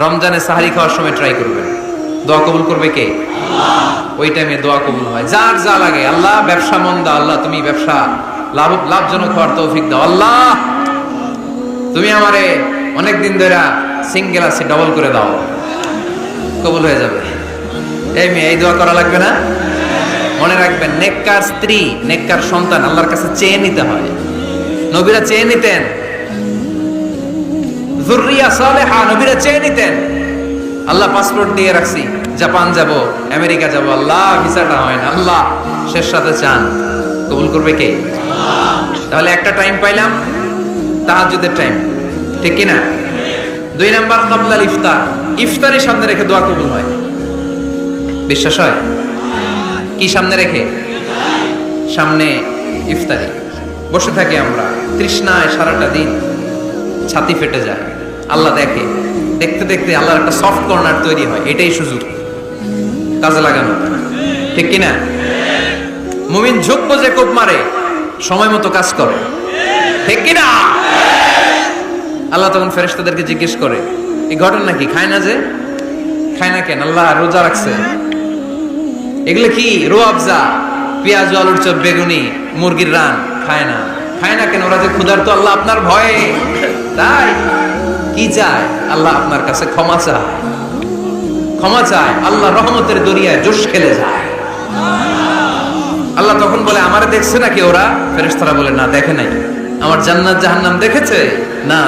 রমজানে সাহারি খাওয়ার সময় ট্রাই করবেন, দোয়া কবুল করবে কে? ওই টাইমে দোয়া কবুল হয়। যার যা লাগে, আল্লাহ ব্যবসা মন্দা, আল্লাহ তুমি ব্যবসা লাভজনক হওয়ার তৌফিক দাও, আল্লাহ তুমি আমারে অনেকদিন ধরে সিঙ্গেল আছে ডবল করে দাও, কবুল হয়ে যাবে। এই মেয়ে, এই দোয়া করা লাগবে না? মনে রাখবেন, নেককার স্ত্রী, নেককার সন্তান আল্লাহর কাছে চেয়ে নিতে হয়। নবীরা চেয়ে নিতেন, যুররিয়া সালেহা নবীরা চেয়ে নিতেন। আল্লাহ পাসপোর্ট দিয়ে রাখছি, জাপান যাব, আমেরিকা যাব, আল্লাহ ভিসাটা হয় না, আল্লাহ শেষ সাথে চান, কবুল করবে কে? তাহলে একটা টাইম পাইলাম, তাহাজ্জুদের টাইম, ঠিক কি না? 2 নাম্বার ক্বাবলাল ইফতার, ইফতারের সামনে রেখে দোয়া কবুল হয়। বিশ্বাস হয়? কি সামনে রেখে? সামনে ইফতারি বসে থাকি আমরা, তৃষ্ণায় সারাটা দিন, ছাতি ফেটে যায়, আল্লাহ দেখে, দেখতে দেখতে আল্লাহর একটা সফট কর্নার তৈরি হয়। এটাই সুযোগ, কাজে লাগানো, ঠিক কিনা? মুমিন ঝুঁকবো যে কোপ মারে, সময় মতো কাজ করে, ঠিক কিনা? আল্লাহ তখন ফেরেশতাদেরকে জিজ্ঞেস করে, এই ঘটনা কি? খায় না যে? খায় না কেন? আল্লাহ রোজা রাখছে। এগুলো কি? রোয়াবজা, পেঁয়াজ, আলুর চপ, বেগুনি, মুরগির রান, খায় না। খায় না কেন? ওরা যে ক্ষুধার্ত, আল্লাহ আপনার ভয়ে। তাই কি চায়? আল্লাহ আপনার কাছে ক্ষমা চায়, ক্ষমা চায়, আল্লাহ রহমতের দরিয়ায় জোশ খেলে যায়। আল্লাহ তখন বলে, আমারে দেখছে নাকি ওরা? ফেরেশতারা বলে, না দেখে নাই। আমার জান্নাত জাহান্নাম দেখেছে?